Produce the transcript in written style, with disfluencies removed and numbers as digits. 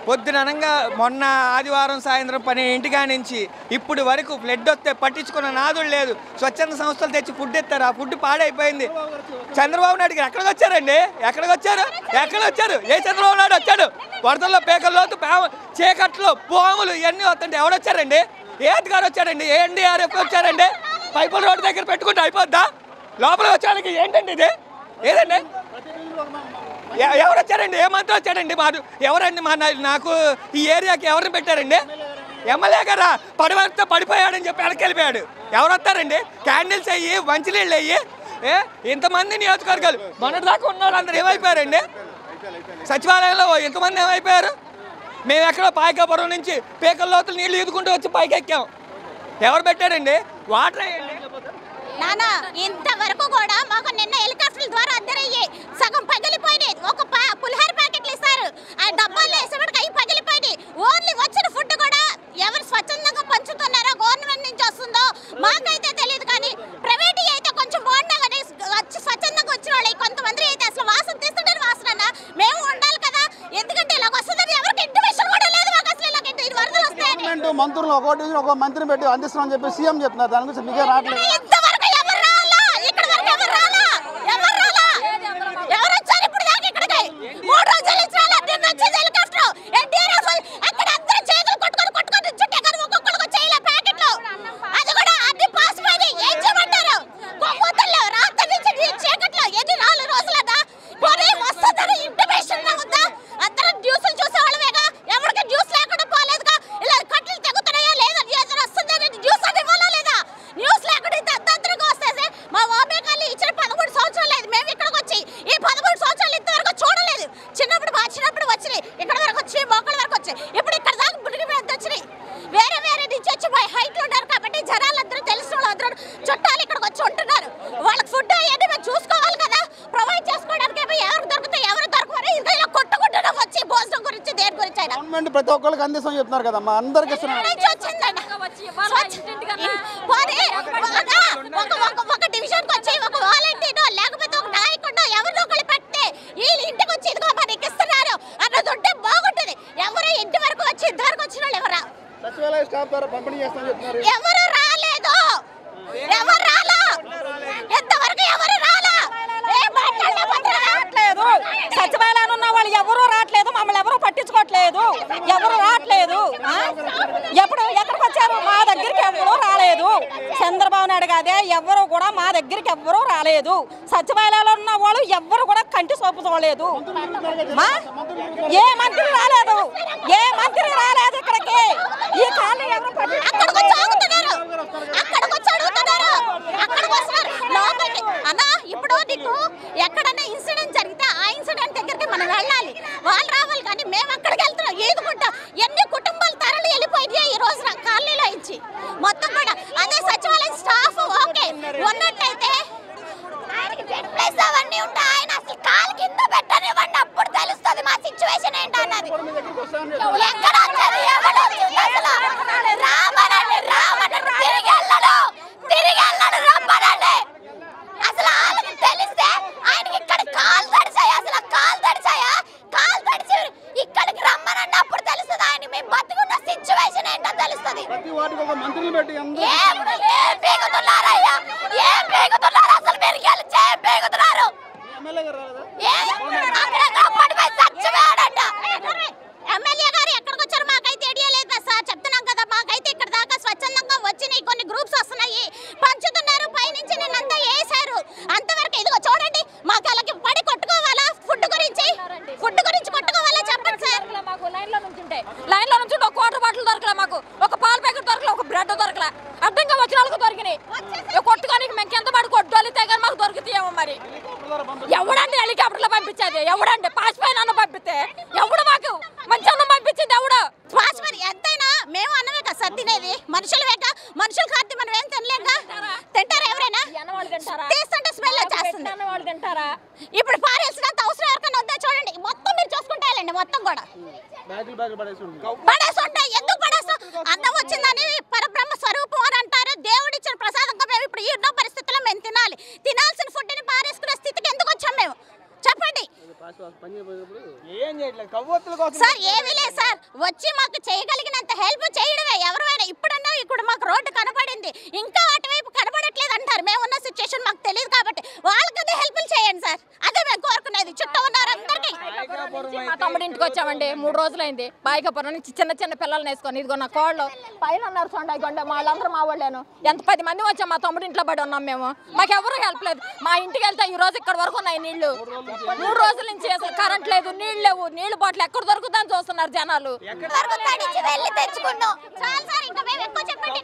పొద్దుననంగా మొన్న ఆదివారం సాయంత్రం 12 నుంచి ఇప్పుడు వరకు ఫ్లడ్ వస్తే పట్టించుకున్న నాదుడు లేదు. స్వచ్ఛంద సంస్థలు తెచ్చి ఫుడ్ ఇస్తారు, ఆ ఫుడ్ పాడైపోయింది. చంద్రబాబు నాయుడుకి ఎక్కడికి వచ్చారండి? ఎక్కడికి వచ్చారు? ఏ చంద్రబాబు నాయుడు వచ్చాడు? వరదల్లో పేకల్లోతు చీకట్లో పాములు ఇవన్నీ వస్తుంటే ఎవడొచ్చారండి? ఏ అధికారి వచ్చారండి? ఏ ఎన్డీఆర్ఎఫ్ వచ్చారండి? పైపుల రోడ్డు దగ్గర పెట్టుకుంటే అయిపోద్దా? లోపల వచ్చానికి ఏంటండి ఇది? ఏదండి? ఎవరు వచ్చారండి? ఏ మంత్రి వచ్చాడండి? ఎవరండి? నాకు ఈ ఏరియాకి ఎవరిని పెట్టారండి? ఎమ్మెల్యే గారా పడితే పడిపోయాడని చెప్పి వెనక్కి వెళ్ళిపోయాడు. ఎవరు వస్తారండి? క్యాండిల్స్ అయ్యి మంచినీళ్ళు అయ్యి ఇంతమంది నియోజకవర్గాలు మొన్నటి దాకా ఉన్న వాళ్ళందరూ ఏమైపోయారండి? సచివాలయంలో ఇంతమంది ఏమైపోయారు? మేము ఎక్కడో పాయకాపురం నుంచి పీకల లోతులు నీళ్లు ఈదుకుంటూ వచ్చి పైకి ఎక్కాం. ఎవరు పెట్టారండి? వాటర్ అయ్యండి. నానా ఇంతవరకు కూడా మాకు నిన్న హెలికాప్టర్ల ద్వారా అద్దరయ్యి సగం పగిలిపోయినాయి. ఒక పులిహోర ప్యాకెట్లు ఇస్తారు, ఆ డబ్బాల్లో వేసేవాడికి అవి పగిలిపోయినాయి. ఓన్లీ వచ్చిన ఫుడ్ కూడా ఎవరు స్వచ్ఛందంగా పంచుతున్నారో గవర్నమెంట్ నుంచి వస్తుందో మాకైతే తెలియదు. కానీ ప్రైవేట్ అయితే కొంచెం బాగుండా కానీ వచ్చి స్వచ్ఛందంగా వచ్చిన వాళ్ళు కొంతమంది అయితే అసలు వాసన తీస్తుంటారు. వాసన మేము ఉండాలి కదా, ఎందుకంటే ఇలాగ వస్తుందని ఎవరికి ఇంటిమేషన్ కూడా లేదు. మాకు అసలు ఇలాగ ఇది వరదలు వస్తాయని మంత్రులు ఒక మంత్రిని పెట్టి అందిస్తున్నామని చెప్పి సీఎం చెప్తున్నారు. దాని గురించి మీకే రావట్లేదు. గవర్నమెంట్ ప్రతి ఒక్కరికి అందిస్తామని చెప్తున్నారు కదమ్మా, అందరికి ఇస్తున్నారు. ఒక డివిజన్ వచ్చి ఒక వాలంటీర్ లేకపోతే ఒక నాయకుడు ఎవరినో ఒకళ్ళు పెడితే వీళ్ళు ఇంటికి వచ్చి ఇదిగో మనకి ఇస్తున్నారు అన్నది ఉంటే బాగుంటుంది. ఎవరు ఇంటి వరకు వచ్చి ఇంతవరకు వచ్చిన వాళ్ళు ఎవరా? సచివాలయ స్టాఫ్ ద్వారా పంపిణీ చేస్తామని చెప్తున్నారు. ఎవరు రాలేదు, ఎవరు రాలా, ఎంతవరకు ఎవరు రాలా, రావట్లేదు. సచివాలయాలు ఉన్న వాళ్ళు ఎవరు రావట్లేదు, మమ్మల్ని ఎవరు పట్టించుకోవట్లేదు, ఎవరు రావట్లేదు. ఎక్కడికి వచ్చారు? మా దగ్గరికి ఎవరు రాలేదు. చంద్రబాబు నాయుడు కాదే ఎవరు కూడా మా దగ్గరికి ఎవరు రాలేదు. సచివాలయాలు ఉన్న వాళ్ళు ఎవరు కూడా కంటి సోపు చూడలేదు. ఏ మంత్రి రాలేదు, ఇక్కడికి. ఈ కాలనీ ఇప్పుడు నీకు ఎక్కడన్నా ఇన్సిడెంట్ జరిగితే ఆ ఇన్సిడెంట్ దగ్గరికి మనం వెళ్ళాలి, వాళ్ళు రావాలి. కానీ మేము అక్కడికి వెళ్తున్నాం ఏదుకుంటా. ఎన్ని కుటుంబాలు తరలి వెళ్ళిపోయినాయి ఈ రోజున కాలనీలో ఇచ్చి మొత్తం కూడా. అదే సచివాలయం స్టాఫ్ ఓకే ఉన్నట్టయితే అవన్నీ ఉంటాయి. ఆయన అసలు కాలు కింద పెట్టనివ్వండి, అప్పుడు తెలుస్తుంది మా సిచ్యువేషన్ ఏంటన్నది. ఎక్కడ తిరిగి వెళ్ళడు రమ్మనండి. అసలు వాళ్ళకి తెలిస్తే ఆయనకి ఇక్కడ కాలు తడిచాయా ఇక్కడికి రమ్మనండి, అప్పుడు తెలుస్తుంది ఆయన మేము బతుకున్న సిచ్యువేషన్ ఏంటో తెలుస్తుంది. ఏం పీగుతున్నారయ్యా, అసలు మీరు గెలిచి ఏం పీగుతున్నారు? ఎమ్మెల్యే గారు ఎక్కడికి వచ్చారు మాకైతే ఐడియా లేదు సార్. చెప్తున్నాం కదా, మాకైతే ఇక్కడ దాకా స్వచ్ఛందంగా వచ్చినాయి కొన్ని గ్రూప్స్ వస్తున్నాయి, పంచుతున్నారు. పైనుంచి నిన్నంతా వేసారు అంతవరకు. ఇదిగో చూడండి, మాకు అలాగే పడి కొట్టుకోవాలా? ఫుడ్ గురించి కొట్టుకోవాలా చెప్పండి సార్. మాకు లైన్లో నుంచి ఒక వాటర్ బాటిల్ దొరకలే, మాకు ఒక పాల ప్యాకెట్ దొరకలే, ఒక బ్రెడ్ దొరకలే. అడ్డంగా వచ్చిన వాళ్ళకి దొరికినాయి. కొట్టుకోనికి మేము ఎంత పడి కొట్టుకోలితే కానీ మాకు దొరుకుతాయేమో. మరి ఎవడండి హెలికాప్టర్లో పంపించేది? ఎవడండి పాసిపోయిన పంపిస్తే ఎవడు? మాకు మంచి అన్నం పంపించింది ఎవడు? పాసిపోయి ఎంతైనా మేము అన్నమే కదా సార్ తినేది, మనుషులవేక. మనుషులు కాదు మనం ఏం తినలేక. తింటారా ఎవరైనా? తీస్తుంటే స్మెల్ వచ్చేస్తుంది. ఇప్పుడు పారేసినంత అవసరం ఎవరికైనా వద్దా? చూడండి మొత్తం మీరు చూసుకుంటారండి, మొత్తం కూడా పడేసి ఉంటాయి. ఎందుకు పడేస్తాం? అన్నం వచ్చిందని పరబ్రహ్మ స్వరూపం అని అంటారు. దేవుడిచ్చిన ప్రసాదంగా మేము ఇప్పుడు ఈ పరిస్థితుల్లో మేము తినాల్సిన ఫుడ్ని పారేసుకునే స్థితికి ఎందుకు వచ్చాం మేము? చెప్పండి. ఏం చేయట్లేదు కవ్వొత్తుల కోసం సార్ ఏమీ లేదు సార్, వచ్చి మాకు చేయగలిగినంత హెల్ప్ చేయడమే. ఎవరైనా ఇప్పుడన్నా ఇప్పుడు మాకు రోడ్డు కనబడింది, ఇంకా అటువైపు కనబడట్లేదు అంటారు. మేము ఉన్న సిచ్యువేషన్ మాకు తెలియదు కాబట్టి వాళ్ళకదే హెల్ప్ చేయండి సార్, అదే మేము కోరుకునేది. చుట్టూ ఉన్నారు అందరికీ. మా తమ్ముడి ఇంటికి వచ్చామండి, 3 రోజులైంది. బాయికాపురం నుంచి చిన్న చిన్న పిల్లల్ని వేసుకొని, ఇదిగో నా కోళ్ళు పైన ఉన్నారు చూడండి, కొండ వాళ్ళందరూ మా వాళ్ళేను. ఎంత 10 మంది వచ్చాం, మా తమ్ముడి ఇంట్లో పడి ఉన్నాం మేము. మాకు ఎవరు హెల్ప్ లేదు. మా ఇంటికి వెళ్తే ఈ రోజు ఇక్కడ వరకు ఉన్నాయి నీళ్లు. 3 రోజుల నుంచి అసలు కరెంట్ లేదు, నీళ్ళు లేవు. నీళ్లు బాటిల్ ఎక్కడ దొరుకుతుందని చూస్తున్నారు జనాలు. తెచ్చుకున్నాం చాలు సార్, ఇంకా మేము ఎక్కువ చెప్పండి.